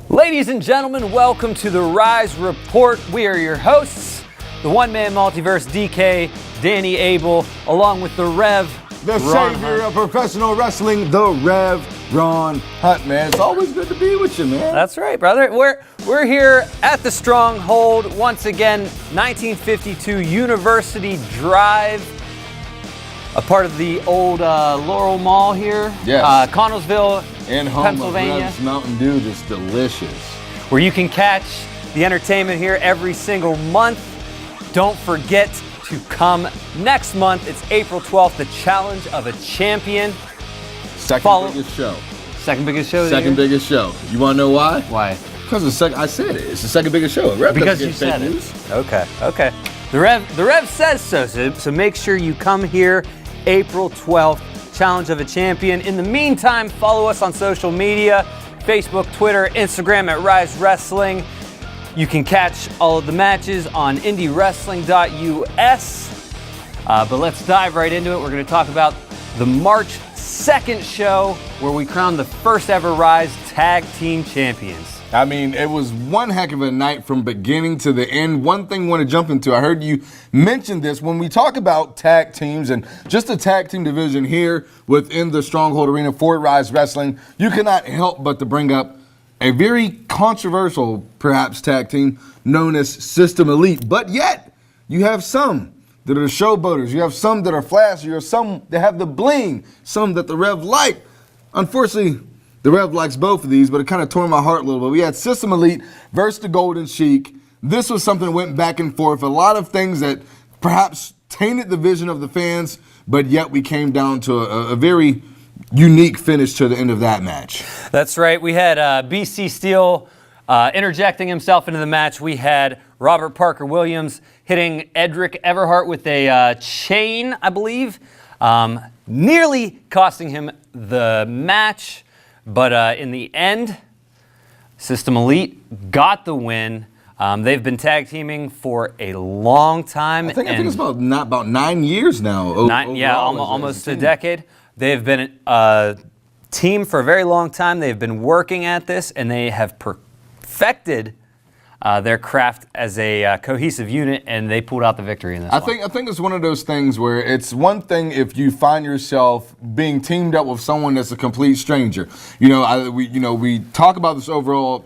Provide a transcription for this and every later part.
Ladies and gentlemen, welcome to the Ryse Report. We are your hosts, the one-man multiverse DK, Danny Abel, along with the Rev, the Ron savior Hunt. of professional wrestling, the Rev, Ron Hunt, man. It's always good to be with you, man. That's right, brother. We're here at the Stronghold once again, 1952 University Drive, a part of the old Laurel Mall here. Yes. Connellsville, And home Pennsylvania, of Rev's Mountain Dew, just delicious. where you can catch the entertainment here every single month. Don't forget to come next month. It's April 12th, the Challenge of a Champion. Second biggest show. Second biggest show. Second biggest show. You want to know why? Why? Because I said it. It's the second biggest show. Rev Because doesn't you get said fake it. news. Okay. The Rev says so make sure you come here April 12th, Challenge of a Champion. In the meantime, follow us on social media, Facebook, Twitter, Instagram at Ryse Wrestling. You can catch all of the matches on indiewrestling.us. But let's dive right into it. We're going to talk about the March 2nd show where we crowned the first ever Ryse Tag Team Champions. I mean, it was one heck of a night from beginning to the end. One thing I want to jump into, I heard you mention this. When we talk about tag teams and just the tag team division here within the Stronghold Arena for Ryse Wrestling, you cannot help but to bring up a very controversial, perhaps, tag team known as System Elite. But yet, you have some that are showboaters. You have some that are flashy. You have some that have the bling. Some that the Rev like. Unfortunately, the Rev likes both of these, but it kind of tore my heart a little bit. We had System Elite versus the Golden Sheik. This was something that went back and forth. A lot of things that perhaps tainted the vision of the fans, but yet we came down to a very unique finish to the end of that match. That's right. We had BC Steel interjecting himself into the match. We had Robert Parker Williams hitting Edric Everhart with a chain, I believe, nearly costing him the match. But in the end, System Elite got the win. They've been tag teaming for a long time. I think it's about 9 years now. Almost a decade. They've been a team for a very long time. They've been working at this, and they have perfected their craft as a cohesive unit, and they pulled out the victory in this one. I think it's one of those things where it's one thing if you find yourself being teamed up with someone that's a complete stranger. We talk about this overall,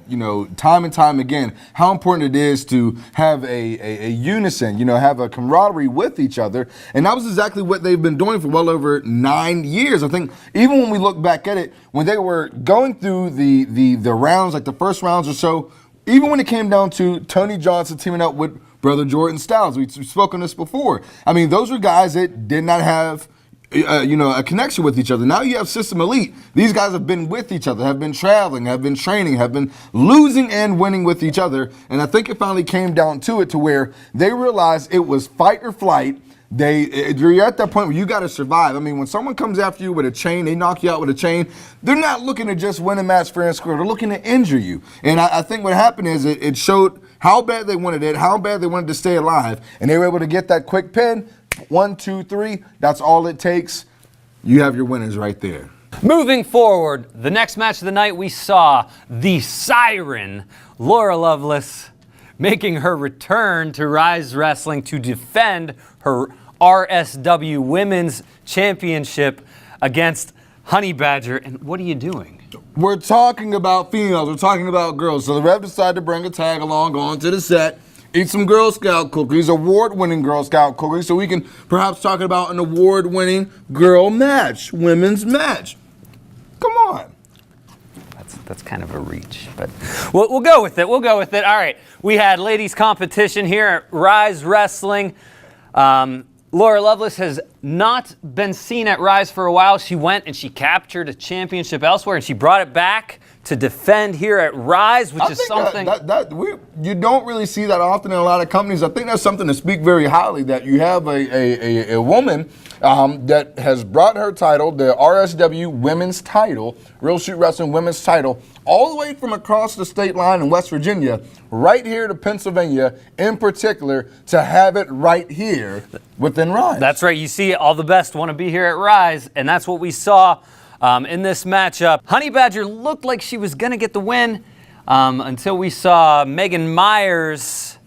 time and time again, how important it is to have a unison, have a camaraderie with each other, and that was exactly what they've been doing for well over 9 years. I think even when we look back at it, when they were going through the rounds, like the first rounds or so, even when it came down to Tony Johnson teaming up with Brother Jordan Styles, we've spoken this before. I mean, those were guys that did not have, a connection with each other. Now you have System Elite. These guys have been with each other, have been traveling, have been training, have been losing and winning with each other. And I think it finally came down to it to where they realized it was fight or flight. You're at that point where you got to survive. I mean, when someone comes after you with a chain, they knock you out with a chain, they're not looking to just win a match fair and square. They're looking to injure you. And I think what happened is it showed how bad they wanted it, how bad they wanted to stay alive, and they were able to get that quick pin. 1, 2, 3, that's all it takes. You have your winners right there. Moving forward, the next match of the night, we saw the Siren, Laura Lovelace, making her return to Ryse Wrestling to defend her RSW Women's Championship against Honey Badger. And what are you doing? We're talking about females. We're talking about girls. So the Rev decided to bring a tag along, go onto the set, eat some Girl Scout cookies, award-winning Girl Scout cookies, so we can perhaps talk about an award-winning girl match, women's match. Come on. That's kind of a reach, but we'll go with it. All right, we had ladies competition here at Ryse Wrestling. Laura Lovelace has not been seen at Ryse for a while. She went and she captured a championship elsewhere, and she brought it back to defend here at Ryse, which is something you don't really see that often in a lot of companies. I think that's something to speak very highly, that you have a woman that has brought her title, the RSW Women's title, Real Shoot Wrestling Women's title, all the way from across the state line in West Virginia, right here to Pennsylvania, in particular, to have it right here within Ryse. That's right. You see, all the best want to be here at Ryse, and that's what we saw in this matchup. Honey Badger looked like she was going to get the win. until we saw Megan Myers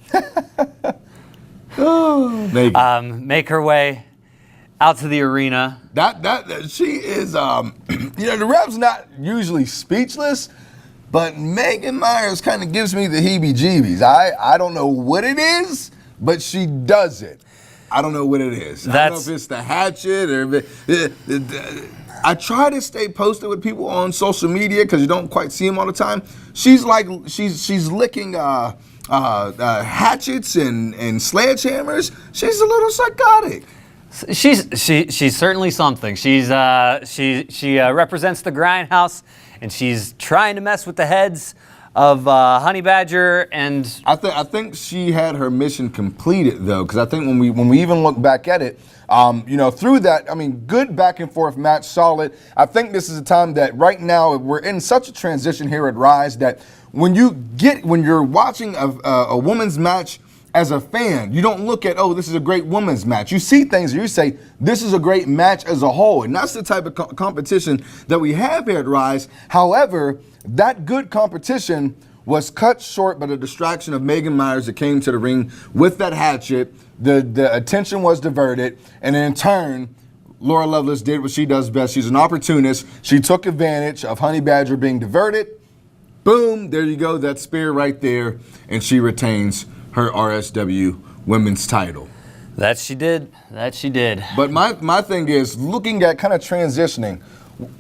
make her way out to the arena. That she is, the ref's not usually speechless, but Megan Myers kind of gives me the heebie-jeebies. I don't know what it is, but she does it. I don't know what it is. I don't know if it's the hatchet or I try to stay posted with people on social media because you don't quite see them all the time. She's licking hatchets and sledgehammers. She's a little psychotic. She's certainly something. She represents the Grindhouse, and she's trying to mess with the heads of Honey Badger, and I think she had her mission completed though, because I think when we even look back at it, through that, I mean, good back and forth match, solid. I think this is a time that right now we're in such a transition here at Ryse that when you're watching a women's match as a fan, you don't look at, oh, this is a great women's match. You see things and you say, this is a great match as a whole. And that's the type of competition that we have here at Ryse. However, that good competition was cut short by the distraction of Megan Myers that came to the ring with that hatchet. The attention was diverted. And in turn, Laura Lovelace did what she does best. She's an opportunist. She took advantage of Honey Badger being diverted. Boom, there you go, that spear right there. And she retains her RSW women's title. That she did. But my thing is, looking at kind of transitioning,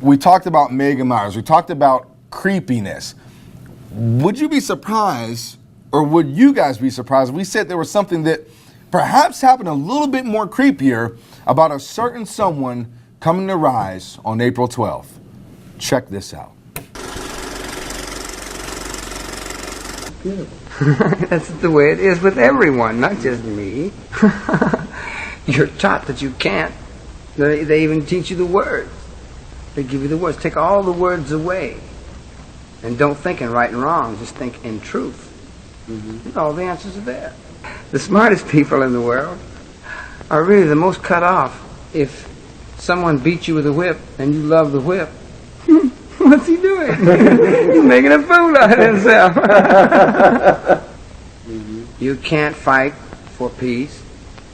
we talked about Megan Myers, we talked about creepiness. Would you be surprised, or would you guys be surprised if we said there was something that perhaps happened a little bit more creepier about a certain someone coming to Ryse on April 12th? Check this out. That's the way it is with everyone, not just me. You're taught that you can't. They even teach you the words. They give you the words. Take all the words away. And don't think in right and wrong. Just think in truth. Mm-hmm. All the answers are there. The smartest people in the world are really the most cut off. If someone beats you with a whip and you love the whip, what's he doing? He's making a fool out of himself. Mm-hmm. You can't fight for peace,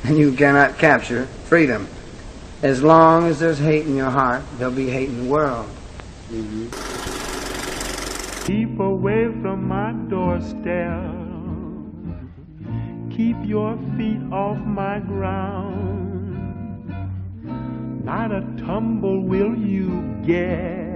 and you cannot capture freedom. As long as there's hate in your heart, there'll be hate in the world. Mm-hmm. Keep away from my doorstep. Keep your feet off my ground. Not a tumble will you get.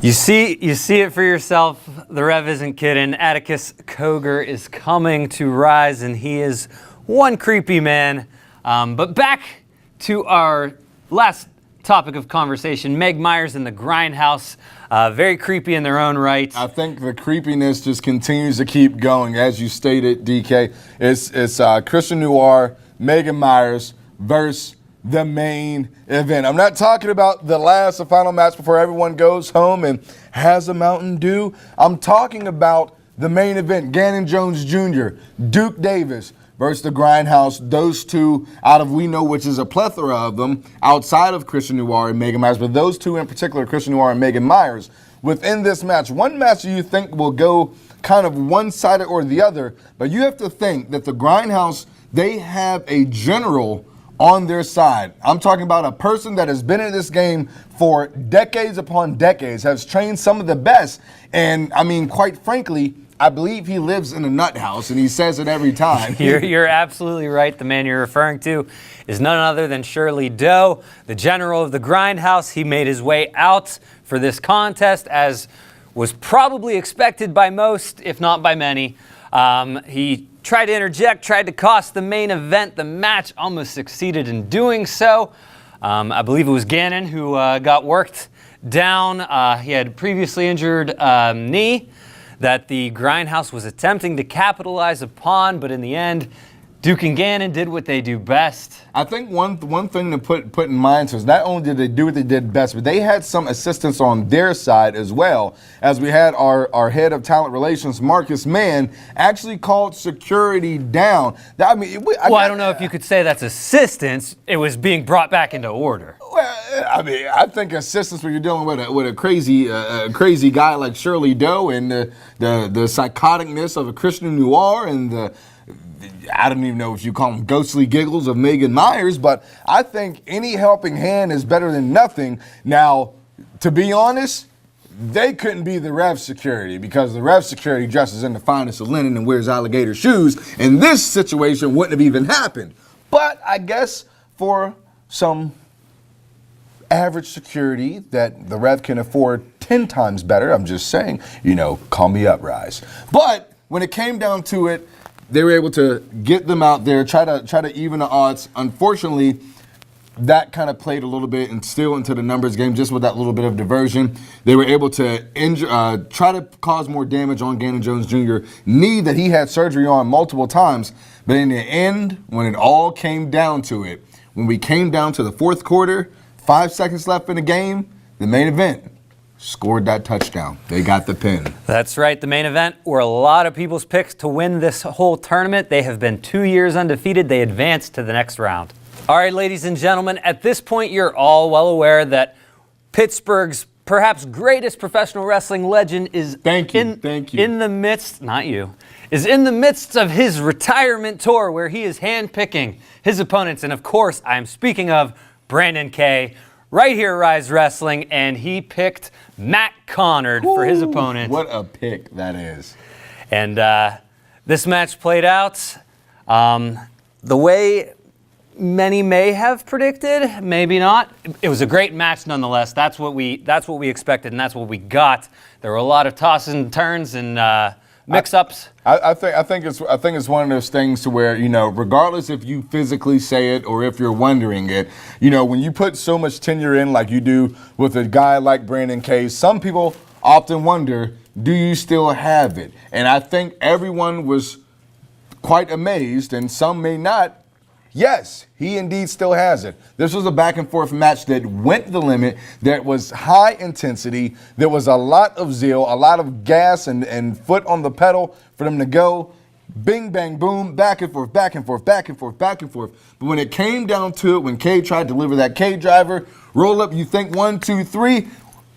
You see it for yourself. The Rev isn't kidding. Atticus Cogar is coming to Ryse, and he is one creepy man. But back to our last topic of conversation, Meg Myers and the Grindhouse. Very creepy in their own right. I think the creepiness just continues to keep going. As you stated, DK, it's Christian Noir, Megan Myers versus the main event. I'm not talking about the last, the final match before everyone goes home and has a Mountain Dew. I'm talking about the main event, Gannon Jones Jr., Duke Davis versus the Grindhouse. Those two out of, we know, which is a plethora of them outside of Christian Noir and Megan Myers, but those two in particular, Christian Noir and Megan Myers, within this match. One match you think will go kind of one-sided or the other, but you have to think that the Grindhouse, they have a general on their side. I'm talking about a person that has been in this game for decades upon decades, has trained some of the best, and I mean, quite frankly, I believe he lives in a nut house, and he says it every time. You're absolutely right. The man you're referring to is none other than Shirley Doe, the general of the Grindhouse. He made his way out for this contest, as was probably expected by most, if not by many. He tried to interject, tried to cost the main event the match, almost succeeded in doing so. I believe it was Gannon who got worked down. He had previously injured knee that the Grindhouse was attempting to capitalize upon, but in the end, Duke and Gannon did what they do best. I think one thing to put in mind is not only did they do what they did best, but they had some assistance on their side as well, as we had our head of talent relations, Marcus Mann, actually called security down. I mean, I don't know if you could say that's assistance. It was being brought back into order. Well, I mean, I think assistance when you're dealing with a crazy guy like Shirley Doe and the psychoticness of a Christian Noir and I don't even know if you call them ghostly giggles of Megan Myers, but I think any helping hand is better than nothing. Now, to be honest, they couldn't be the Rev security because the Rev security dresses in the finest of linen and wears alligator shoes, and this situation wouldn't have even happened. But I guess for some average security that the Rev can afford 10 times better, I'm just saying, call me up, Ryse. But when it came down to it, they were able to get them out there, try to even the odds. Unfortunately, that kind of played a little bit and still into the numbers game, just with that little bit of diversion. They were able to try to cause more damage on Gannon Jones Jr. knee that he had surgery on multiple times. But in the end, when it all came down to it, when we came down to the fourth quarter, 5 seconds left in the game, the main event scored that touchdown. They got the pin. That's right. The main event were a lot of people's picks to win this whole tournament. They have been 2 years undefeated. They advanced to the next round. All right, ladies and gentlemen, at this point, you're all well aware that Pittsburgh's perhaps greatest professional wrestling legend is in the midst of his retirement tour where he is handpicking his opponents. And of course, I'm speaking of Brandon Kay, right here at Ryse Wrestling, and he picked Matt Connard for his opponent. What a pick that is. And this match played out the way many may have predicted, maybe not. It was a great match nonetheless. That's what we expected, and that's what we got. There were a lot of tosses and turns and mix-ups. I think it's one of those things to where, regardless if you physically say it or if you're wondering it, when you put so much tenure in like you do with a guy like Brandon Kay, some people often wonder, do you still have it? And I think everyone was quite amazed, and some may not. Yes, he indeed still has it. This was a back and forth match that went the limit, that was high intensity, there was a lot of zeal, a lot of gas and foot on the pedal for them to go bing, bang, boom, back and forth, back and forth, back and forth, back and forth. But when it came down to it, when Kay tried to deliver that K driver, roll up, you think 1, 2, 3,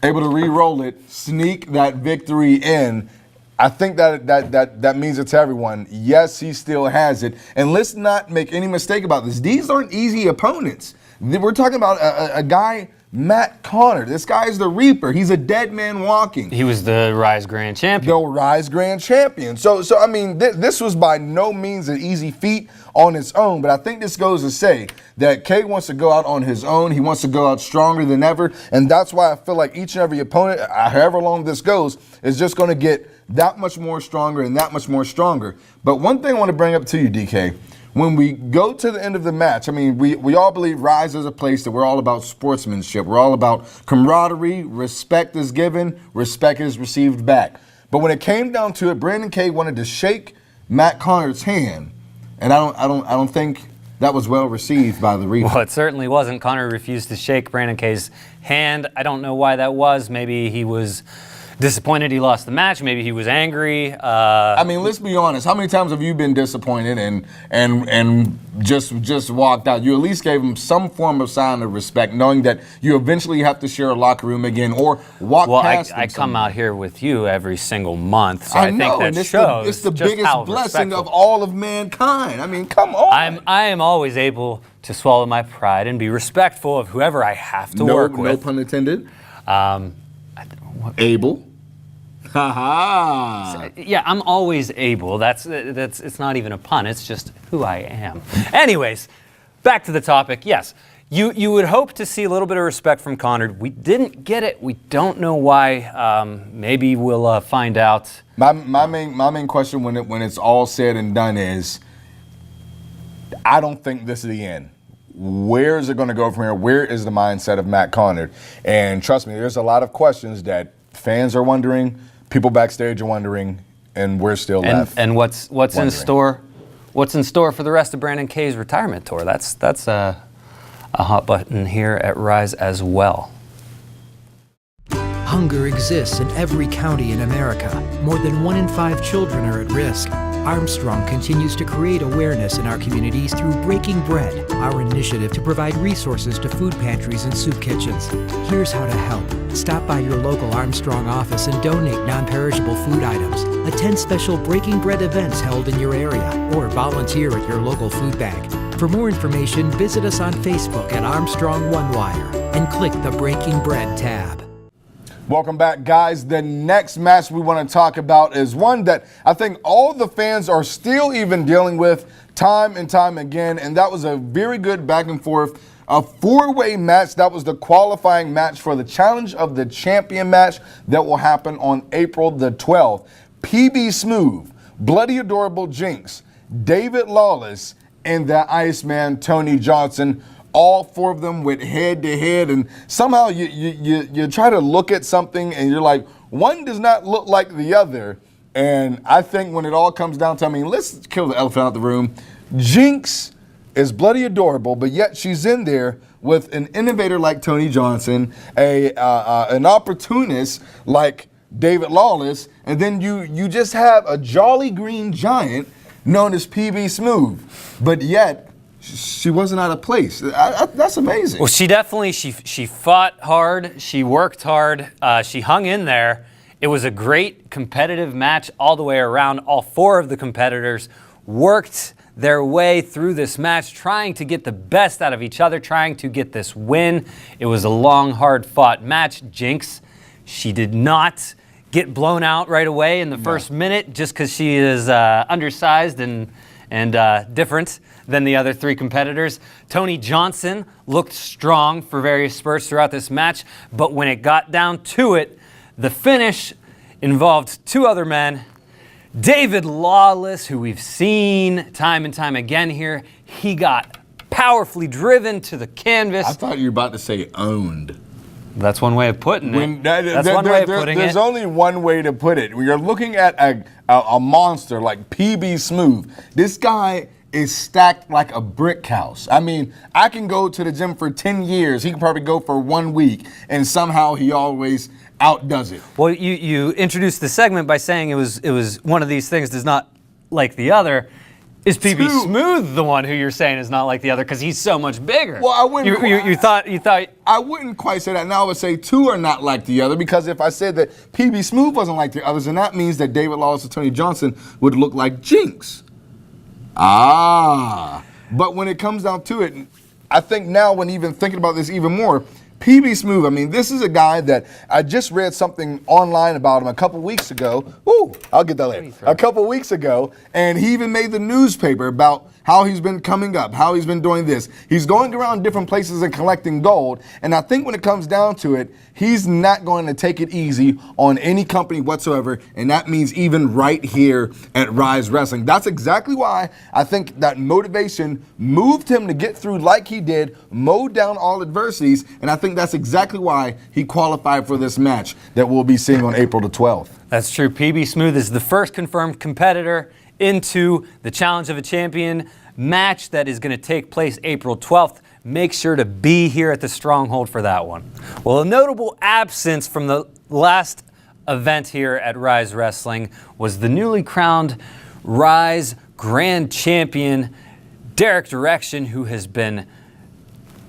able to re-roll it, sneak that victory in. I think that means it to everyone. Yes, he still has it. And let's not make any mistake about this. These aren't easy opponents. We're talking about a guy, Matt Connard. This guy is the Reaper. He's a dead man walking. He was the Ryse Grand Champion. The Ryse Grand Champion. So I mean, this was by no means an easy feat on its own, but I think this goes to say that Kay wants to go out on his own. He wants to go out stronger than ever, and that's why I feel like each and every opponent, however long this goes, is just going to get that much more stronger and that much more stronger. But one thing I want to bring up to you, DK, when we go to the end of the match, I mean, we all believe Ryse is a place that we're all about sportsmanship. We're all about camaraderie. Respect is given. Respect is received back. But when it came down to it, Brandon Kay wanted to shake Matt Connard's hand, and I don't think that was well received by the Reaper. Well, it certainly wasn't. Connard refused to shake Brandon Kay's hand. I don't know why that was. Maybe he was disappointed he lost the match. Maybe he was angry. I mean, let's be honest. How many times have you been disappointed and just walked out? You at least gave him some form of sign of respect, knowing that you eventually have to share a locker room again or walk past them. I come out here with you every single month, so I know, think that and shows it's the just biggest how blessing respectful. of all of mankind. I mean, come on. I am always able to swallow my pride and be respectful of whoever I have to work with. No pun intended. Able. Ha-ha. Yeah, I'm always able. It's not even a pun. It's just who I am. Anyways, back to the topic. Yes, you would hope to see a little bit of respect from Connard. We didn't get it. We don't know why. Maybe we'll find out. My main question when it's all said and done is, I don't think this is the end. Where is it going to go from here? Where is the mindset of Matt Connard? And trust me, there's a lot of questions that fans are wondering, people backstage are wondering, and we're still left. And what's in store? what's in store for the rest of Brandon Kay's retirement tour? That's a hot button here at Ryse as well. Hunger exists in every county in America. More than 1 in 5 children are at risk. Armstrong continues to create awareness in our communities through Breaking Bread, our initiative to provide resources to food pantries and soup kitchens. Here's how to help. Stop by your local Armstrong office and donate non-perishable food items. Attend special Breaking Bread events held in your area, or volunteer at your local food bank. For more information, visit us on Facebook at Armstrong One Wire and click the Breaking Bread tab. Welcome back, guys. The next match we want to talk about is one that I think all the fans are still even dealing with time and time again, and that was a very good back and forth, a 4-way match. That was the qualifying match for the Challenge of the Champion match that will happen on April the 12th. PB Smooth, Bloody Adorable Jinx, David Lawless, and the Iceman Tony Johnson. All 4 of them went head to head, and somehow you try to look at something and you're like, one does not look like the other. And I think when it all comes down to, I mean, let's kill the elephant out of the room. Jinx is bloody adorable, but yet she's in there with an innovator like Tony Johnson, an opportunist like David Lawless, and then you just have a jolly green giant known as PB Smooth, but yet she wasn't out of place. That's amazing. Well, she definitely, she fought hard, she worked hard, she hung in there. It was a great competitive match all the way around. All 4 of the competitors worked their way through this match, trying to get the best out of each other, trying to get this win. It was a long, hard-fought match. Jinx, she did not get blown out right away in the first minute just because she is undersized and different than the other 3 competitors. Tony Johnson looked strong for various spurts throughout this match, but when it got down to it, the finish involved 2 other men. David Lawless, who we've seen time and time again here, he got powerfully driven to the canvas. I thought you were about to say owned. That's one way of putting it. There's only one way to put it. When you're looking at a monster like PB Smooth, this guy is stacked like a brick house. I mean, I can go to the gym for 10 years. He can probably go for 1 week, and somehow he always outdoes it. Well, you introduced the segment by saying it was one of these things does not like the other. Is PB Smooth the one who you're saying is not like the other because he's so much bigger? Well, I wouldn't. You thought I wouldn't quite say that. Now I would say 2 are not like the other, because if I said that PB Smooth wasn't like the others, then that means that David Lawless and Tony Johnson would look like Jinx. But when it comes down to it, I think now when even thinking about this even more, PB Smooth, I mean, this is a guy that I just read something online about him a couple weeks ago. Ooh, I'll get that later. A couple weeks ago, and he even made the newspaper about how he's been coming up, how he's been doing this. He's going around different places and collecting gold, and I think when it comes down to it, he's not going to take it easy on any company whatsoever, and that means even right here at Ryse Wrestling. That's exactly why I think that motivation moved him to get through like he did, mowed down all adversities, and I think that's exactly why he qualified for this match that we'll be seeing on April the 12th. That's true. PB Smooth is the first confirmed competitor into the Challenge of a Champion match that is going to take place April 12th. Make sure to be here at the Stronghold for that one. Well, a notable absence from the last event here at Ryse Wrestling was the newly crowned Ryse Grand Champion, Derek Direction, who has been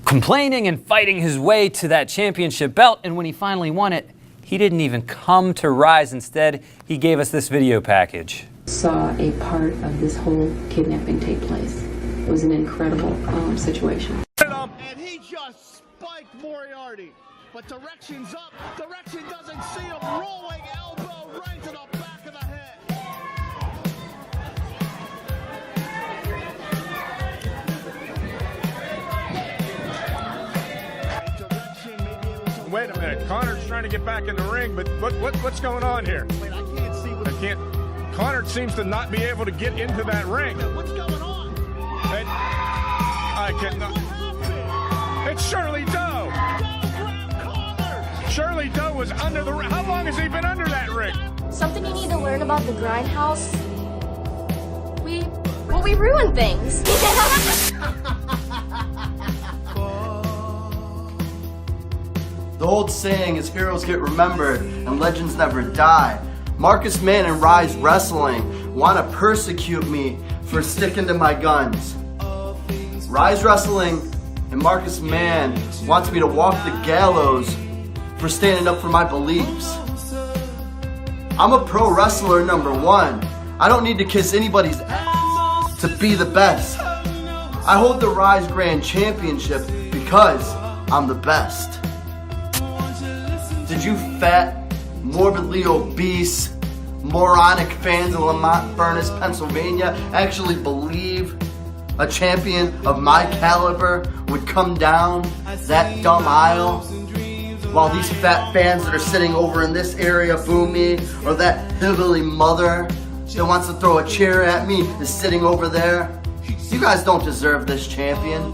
complaining and fighting his way to that championship belt, and when he finally won it, he didn't even come to Ryse. Instead, he gave us this video package. Saw a part of this whole kidnapping take place. It was an incredible situation. And he just spiked Moriarty, but Direction's up. Direction doesn't see him, rolling elbow right to the back of the head. Wait a minute, Connor's trying to get back in the ring, but what's going on here? Wait, I can't see what. I can't. Connor seems to not be able to get into that ring. What's going on? I cannot. It's Shirley Doe. Shirley Doe was under the ring. How long has he been under that ring? Something you need to learn about the grindhouse. We but we ruin things. The old saying is heroes get remembered and legends never die. Marcus Mann and Ryse Wrestling want to persecute me for sticking to my guns. Ryse Wrestling and Marcus Mann wants me to walk the gallows for standing up for my beliefs. I'm a pro wrestler #1. I don't need to kiss anybody's ass to be the best. I hold the Ryse Grand Championship because I'm the best. Did you fat, morbidly obese, moronic fans of Lamont Furnace, Pennsylvania actually believe a champion of my caliber would come down that dumb aisle? While these fat fans that are sitting over in this area boo me, or that hillbilly mother that wants to throw a chair at me is sitting over there? You guys don't deserve this champion.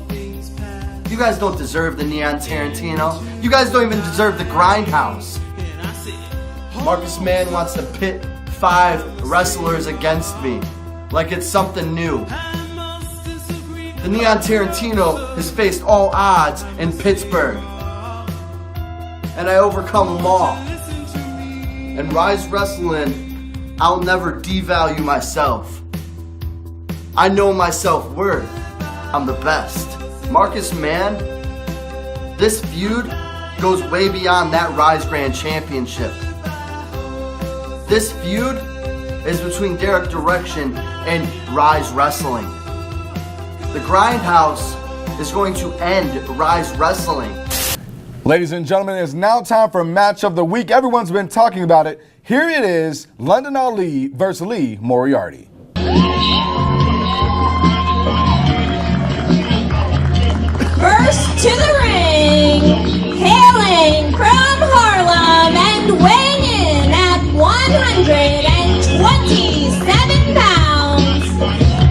You guys don't deserve the Neon Tarantino. You guys don't even deserve the Grindhouse. Marcus Mann wants to pit 5 wrestlers against me like it's something new. The Neon Tarantino has faced all odds in Pittsburgh, and I overcome them all. And Ryse Wrestling, I'll never devalue myself. I know my self-worth. I'm the best. Marcus Mann, this feud goes way beyond that Ryse Grand Championship. This feud is between Derek Direction and Ryse Wrestling. The Grindhouse is going to end Ryse Wrestling. Ladies and gentlemen, it's now time for match of the week. Everyone's been talking about it. Here it is, London Ali versus Lee Moriarty. First to the ring, hailing from Harlem and weighing in at 127 pounds,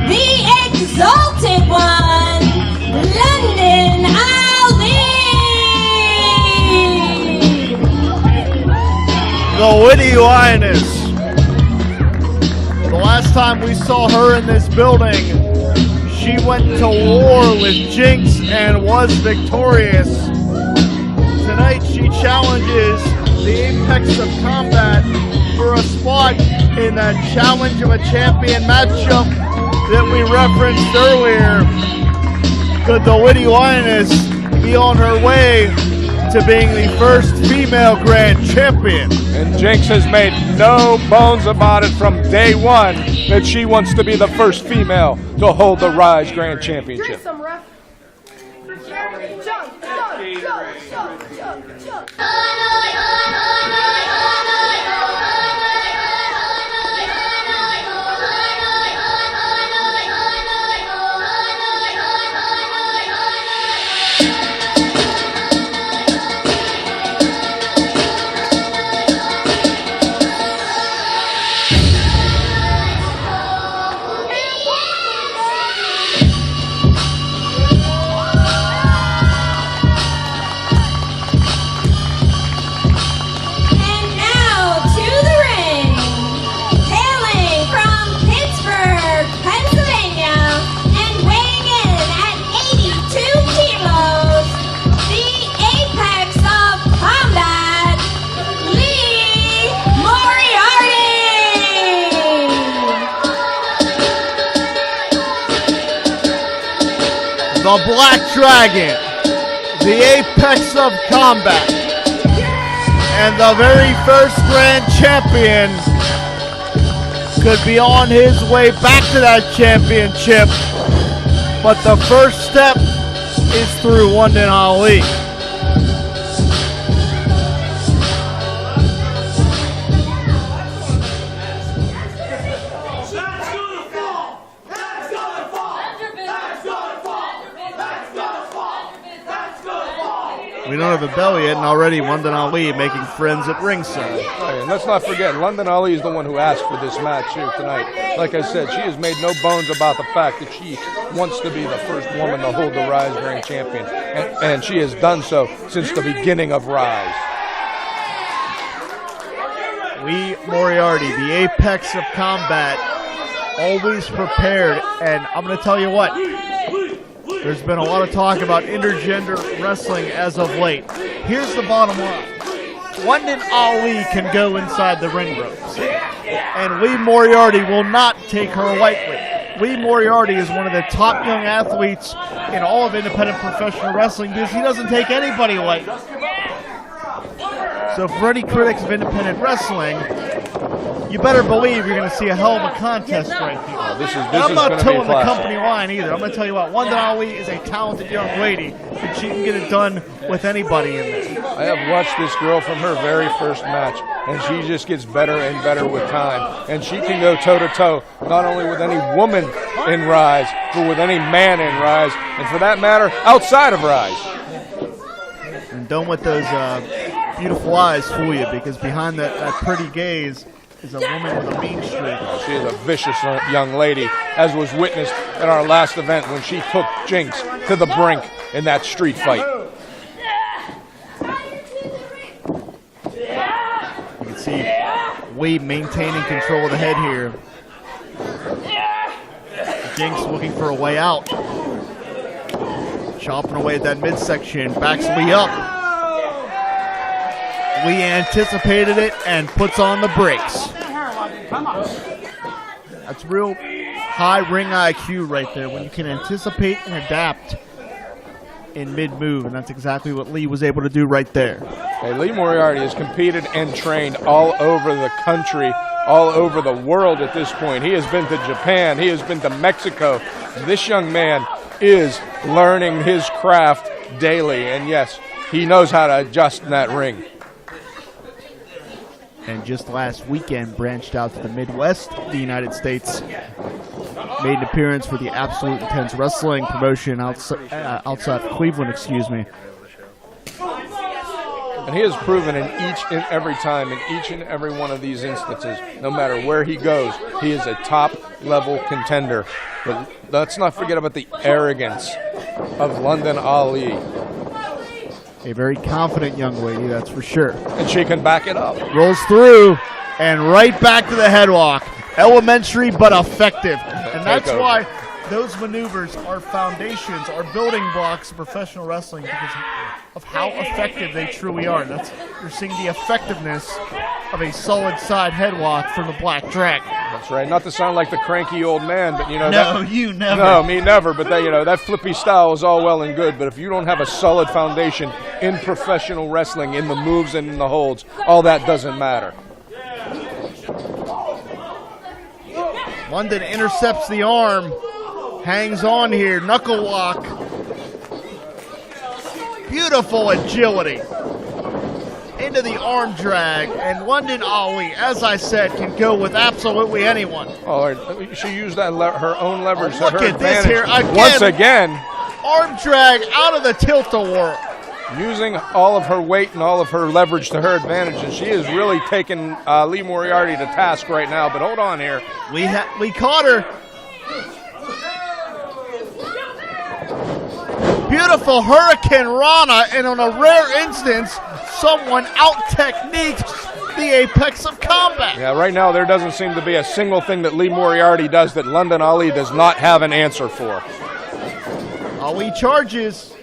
the exalted one, London Ali. The Witty Lioness. The last time we saw her in this building, she went to war with Jinx and was victorious. Tonight she challenges the Apex of Combat for a spot in a Challenge of a Champion matchup that we referenced earlier. Could the Witty Lioness be on her way to being the first female Grand Champion? And Jinx has made no bones about it from day one that she wants to be the first female to hold the Ryse Grand Championship. The Black Dragon, the Apex of Combat, and the very first Grand Champion could be on his way back to that championship, but the first step is through London Ali. We don't have a bell yet, and already London Ali making friends at ringside. Right, and let's not forget, London Ali is the one who asked for this match here tonight. Like I said, she has made no bones about the fact that she wants to be the first woman to hold the Ryse Grand Champion, and she has done so since the beginning of Ryse. Lee Moriarty, the Apex of Combat, always prepared. And I'm going to tell you what, there's been a lot of talk about intergender wrestling as of late. Here's the bottom line. London Ali can go inside the ring ropes, and Lee Moriarty will not take her lightly. Lee Moriarty is one of the top young athletes in all of independent professional wrestling because he doesn't take anybody lightly. So for any critics of independent wrestling, you better believe you're going to see a hell of a contest right here. I'm not towing the company line either. I'm going to tell you what, London Ali is a talented young lady, and she can get it done with anybody in there. I have watched this girl from her very first match, and she just gets better and better with time. And she can go toe-to-toe, not only with any woman in Ryse, but with any man in Ryse, and for that matter, outside of Ryse. And don't let those beautiful eyes fool you, because behind that pretty gaze is a woman with a mean streak. She is a vicious young lady, as was witnessed at our last event when she took Jinx to the brink in that street fight. You can see Lee maintaining control of the head here. Jinx looking for a way out. Chopping away at that midsection, backs Lee up. Lee anticipated it and puts on the brakes. That's real high ring IQ right there, when you can anticipate and adapt in mid-move, and that's exactly what Lee was able to do right there. Hey, Lee Moriarty has competed and trained all over the country, all over the world at this point. He has been to Japan, he has been to Mexico. This young man is learning his craft daily, and yes, he knows how to adjust in that ring. And just last weekend branched out to the Midwest of the United States. Made an appearance for the Absolute Intense Wrestling promotion outside of Cleveland, excuse me. And he has proven in each and every time, in each and every one of these instances, no matter where he goes, he is a top-level contender. But let's not forget about the arrogance of London Ali. A very confident young lady, that's for sure. And she can back it up. Rolls through and right back to the headlock. Elementary but effective. And that's why those maneuvers are foundations, are building blocks of professional wrestling, because of how effective they truly are. You're seeing the effectiveness of a solid side headlock from the Black Dragon. That's right. Not to sound like the cranky old man, but you know. No, you never. No, me never. But that flippy style is all well and good. But if you don't have a solid foundation in professional wrestling, in the moves and in the holds, all that doesn't matter. London intercepts the arm, hangs on here, knuckle lock. Beautiful agility into the arm drag, and London Ali, as I said, can go with absolutely anyone. Oh, she used that her own leverage to her Look at this advantage. here again. Once again, arm drag out of the tilt-a-whirl. Using all of her weight and all of her leverage to her advantage, and she is really taking Lee Moriarty to task right now. But hold on here. We caught her. Beautiful Hurricane Rana, and on a rare instance, someone out-techniques the apex of combat. Yeah, right now there doesn't seem to be a single thing that Lee Moriarty does that London Ali does not have an answer for. Ali charges.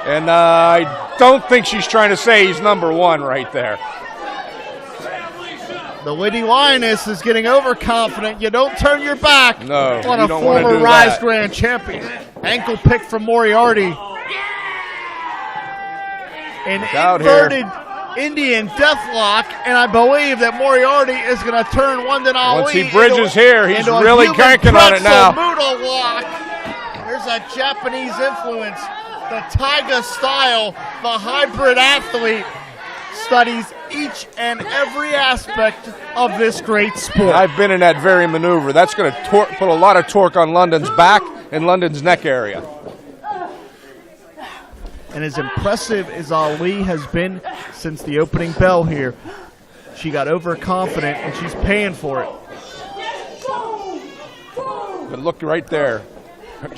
And I don't think she's trying to say he's number one right there. The Lady Lioness is getting overconfident. You don't turn your back on a former Ryse Grand Champion. Ankle pick from Moriarty. An inverted Indian deathlock, and I believe that Moriarty is going to turn London Ali. Once he bridges here, he's really cranking on it now. Moodle lock. There's a Japanese influence. The Taiga style, the hybrid athlete, studies each and every aspect of this great sport. I've been in that very maneuver. That's going to put a lot of torque on London's back and London's neck area. And as impressive as Ali has been since the opening bell here, she got overconfident and she's paying for it. But look right there.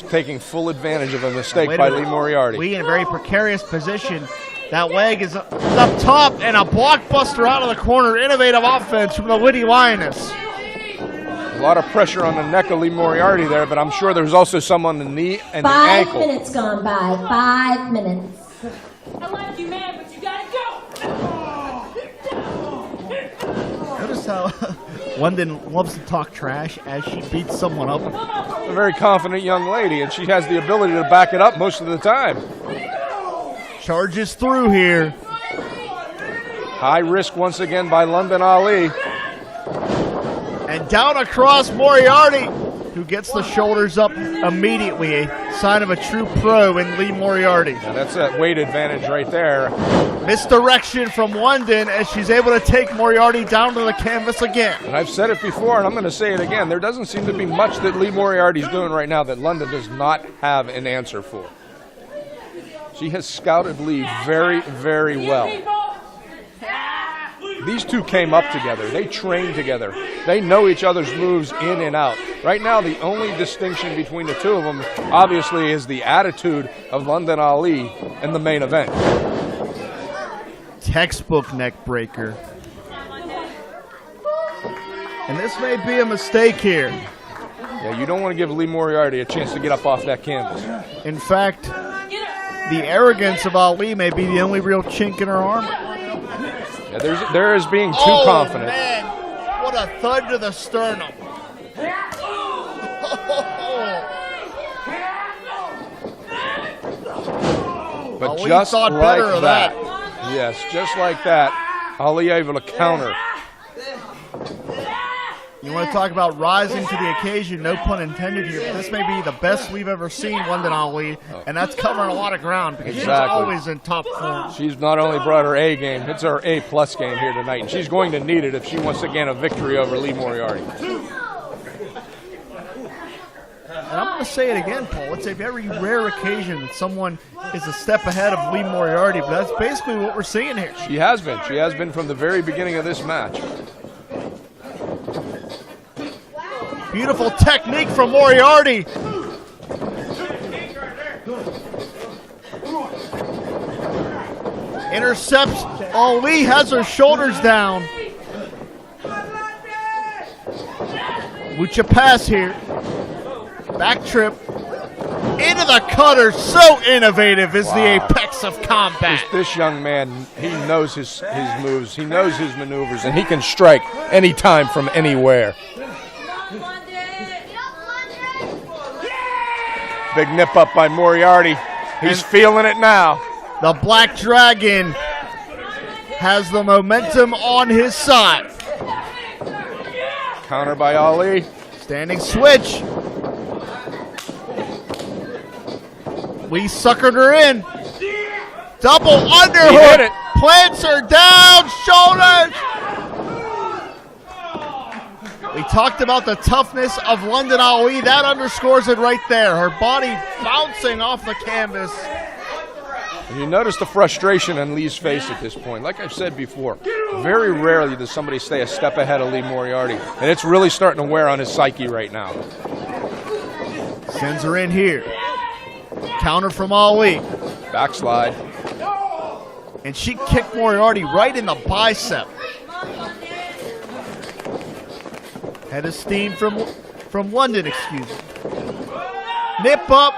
Taking full advantage of a mistake by Lee Moriarty. Lee in a very precarious position. That leg is up top, and a blockbuster out of the corner. Innovative offense from the Lady Lioness. A lot of pressure on the neck of Lee Moriarty there, but I'm sure there's also some on the knee and the 5 ankle. minutes gone by. 5 minutes. I like you, man, but you gotta go. Notice how London loves to talk trash as she beats someone up. A very confident young lady, and she has the ability to back it up most of the time. Charges through here. High risk once again by London Ali. And down across Moriarty, who gets the shoulders up immediately. A sign of a true pro in Lee Moriarty. Now that's that weight advantage right there. Misdirection from London as she's able to take Moriarty down to the canvas again. And I've said it before, and I'm going to say it again. There doesn't seem to be much that Lee Moriarty's doing right now that London does not have an answer for. She has scouted Lee very, very well. These two came up together. They trained together. They know each other's moves in and out. Right now, the only distinction between the two of them, obviously, is the attitude of London Ali in the main event. Textbook neck breaker. And this may be a mistake here. Yeah, you don't want to give Lee Moriarty a chance to get up off that canvas. In fact, the arrogance of Ali may be the only real chink in her armor. Yeah, there is being too confident. Man, what a thud to the sternum. But Ali just thought like better of that. Yes, just like that, Ali able to counter. You want to talk about rising to the occasion, no pun intended here, but this may be the best we've ever seen London Ali, and that's covering a lot of ground because she's always in top form. She's not only brought her A game, it's her A-plus game here tonight, and she's going to need it if she wants to gain a victory over Lee Moriarty. And I'm going to say it again, Paul. It's a very rare occasion that someone is a step ahead of Lee Moriarty, but that's basically what we're seeing here. She has been. She has been from the very beginning of this match. Beautiful technique from Moriarty. Intercepts. Ali has her shoulders down. Lucha pass here. Back trip. Into the cutter. So innovative is the apex of combat. This young man, he knows his moves. He knows his maneuvers, and he can strike anytime from anywhere. Big nip up by Moriarty. He's feeling it now. The Black Dragon has the momentum on his side. Counter by Ali. Standing switch. Lee suckered her in. Double underhook. He hit it. Plants her down. Shoulders. We talked about the toughness of London Ali. That underscores it right there. Her body bouncing off the canvas. And you notice the frustration on Lee's face at this point. Like I've said before, very rarely does somebody stay a step ahead of Lee Moriarty. And it's really starting to wear on his psyche right now. Sends her in here. Counter from Ali. Backslide. And she kicked Moriarty right in the bicep. Head of steam from London, excuse me. Nip up.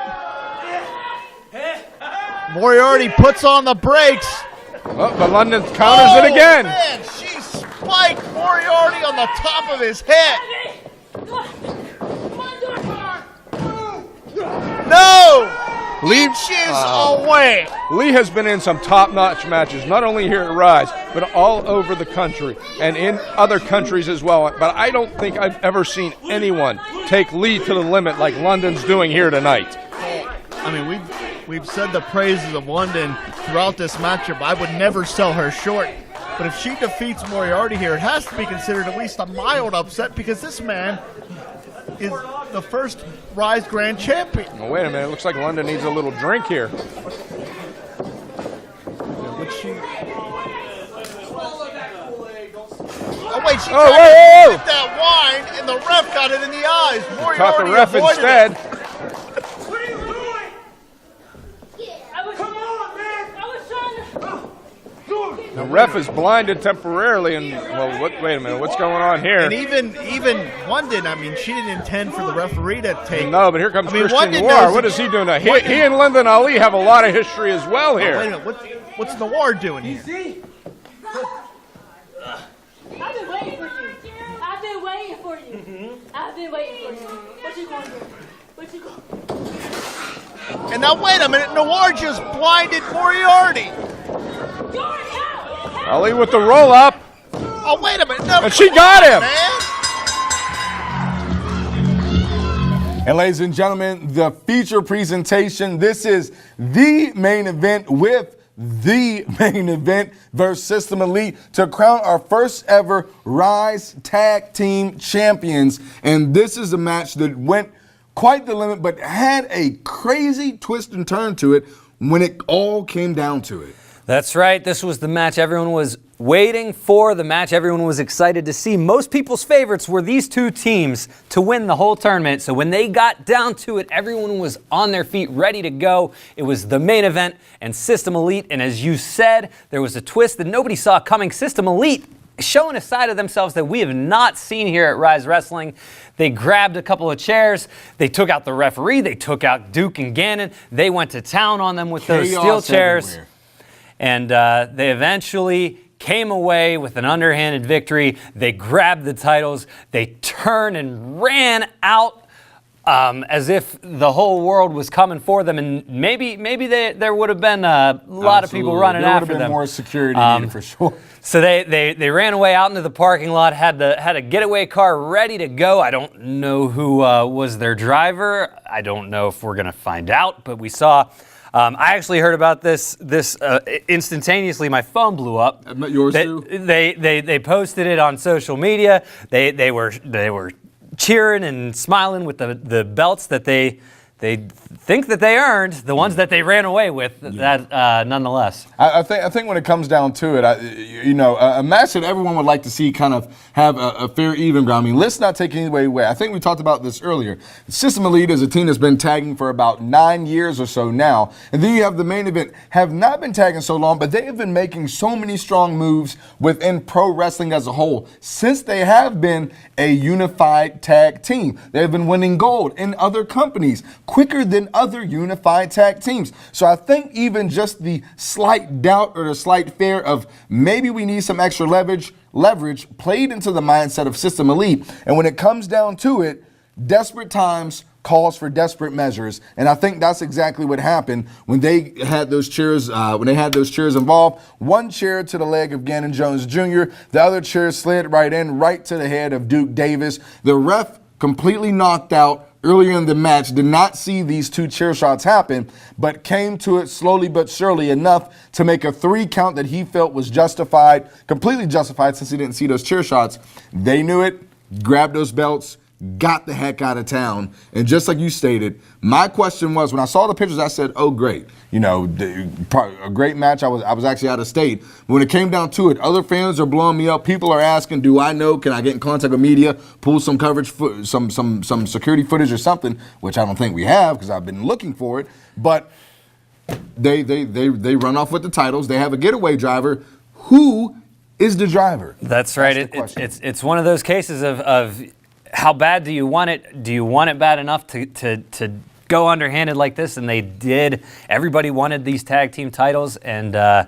Moriarty puts on the brakes. Oh, but London counters it again. Man, she spiked Moriarty on the top of his head. No! Lee, Inches away. Lee has been in some top-notch matches, not only here at Ryse, but all over the country and in other countries as well. But I don't think I've ever seen anyone take Lee to the limit like London's doing here tonight. I mean, we've said the praises of London throughout this matchup. I would never sell her short. But if she defeats Moriarty here, it has to be considered at least a mild upset because this man is the first Ryse Grand Champion. Oh, wait a minute. It looks like London needs a little drink here. Would she? Oh, wait, she whoa! hit that wine, and the ref got it in the eyes. Moriarty Caught the ref avoided instead. it. What are you doing? Come on, man! I was trying to... ref is blinded temporarily, and well, wait a minute, what's going on here? And even London, I mean, she didn't intend for the referee to take. No, but here comes Christian London Noir. What is he doing now? He and London Ali have a lot of history as well here. Wait a minute, what's Noir doing here? I've been waiting for you. I've been waiting for you. I've been waiting for you. What you gonna do? What you gonna? And now wait a minute, Noir just blinded Moriarty. Ali with the roll up. Oh, wait a minute. No, and she got him. Man. And ladies and gentlemen, the feature presentation. This is the main event with the main event versus System Elite to crown our first ever Ryse Tag Team Champions. And this is a match that went quite the limit, but had a crazy twist and turn to it when it all came down to it. That's right. This was the match everyone was waiting for, the match everyone was excited to see. Most people's favorites were these two teams to win the whole tournament. So when they got down to it, everyone was on their feet, ready to go. It was the main event and System Elite. And as you said, there was a twist that nobody saw coming. System Elite showing a side of themselves that we have not seen here at Ryse Wrestling. They grabbed a couple of chairs. They took out the referee. They took out Duke and Gannon. They went to town on them with those steel chairs. Everywhere. And they eventually came away with an underhanded victory. They grabbed the titles. They turned and ran out as if the whole world was coming for them. And maybe there would have been a lot of people running after them. There would have been more security needed for sure. So they ran away out into the parking lot, had a getaway car ready to go. I don't know who was their driver. I don't know if we're going to find out, but we saw... I actually heard about this instantaneously. My phone blew up. Yours too? They posted it on social media. They were cheering and smiling with the belts that they think that they earned, the ones that they ran away with. That nonetheless. I think when it comes down to it, a match that everyone would like to see kind of have a fair even ground. I mean, let's not take any away. I think we talked about this earlier. System Elite is a team that's been tagging for about 9 years or so now. And then you have the main event, have not been tagging so long, but they have been making so many strong moves within pro wrestling as a whole since they have been a unified tag team. They have been winning gold in other companies quicker than other unified tag teams. So I think even just the slight doubt or the slight fear of maybe we need some extra leverage played into the mindset of System Elite. And when it comes down to it, desperate times calls for desperate measures. And I think that's exactly what happened when they had those chairs, involved. One chair to the leg of Gannon Jones Jr., the other chair slid right to the head of Duke Davis. The ref completely knocked out earlier in the match, did not see these two chair shots happen, but came to it slowly but surely enough to make a 3 count that he felt was justified, completely justified since he didn't see those chair shots. They knew it, grabbed those belts, got the heck out of town. And just like you stated, my question was, when I saw the pictures, I said, oh, great. A great match. I was actually out of state. When it came down to it, other fans are blowing me up. People are asking, do I know? Can I get in contact with media, pull some coverage, some security footage or something, which I don't think we have because I've been looking for it. But they run off with the titles. They have a getaway driver. Who is the driver? That's right. It's one of those cases of how bad do you want it? Do you want it bad enough to go underhanded like this? And they did. Everybody wanted these tag team titles, and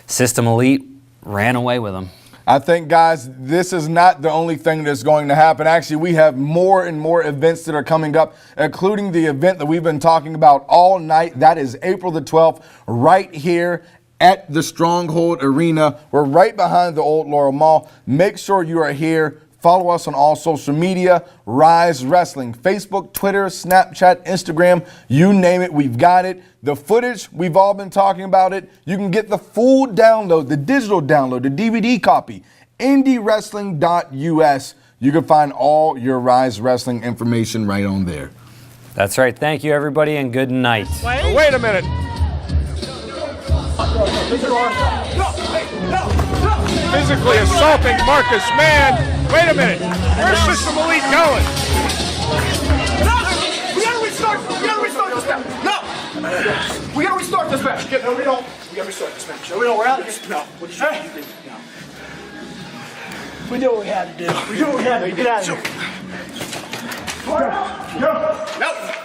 System Elite ran away with them. I think, guys, this is not the only thing that's going to happen. Actually, we have more and more events that are coming up, including the event that we've been talking about all night. That is April the 12th, right here at the Stronghold Arena. We're right behind the old Laurel Mall. Make sure you are here. Follow us on all social media, Ryse Wrestling, Facebook, Twitter, Snapchat, Instagram, you name it, we've got it. The footage, we've all been talking about it. You can get the full download, the digital download, the DVD copy, indiewrestling.us. You can find all your Ryse Wrestling information right on there. That's right. Thank you, everybody, and good night. Wait a minute. Physically assaulting Marcus Mann. Wait a minute. Where's System Elite going? No! We gotta restart this. No! We gotta restart this. this match. No, we don't. We gotta restart this match. No, we don't. We're out of here. No. What did you think? No. We did what we had to do. We did what we had to do. Get out of here. No.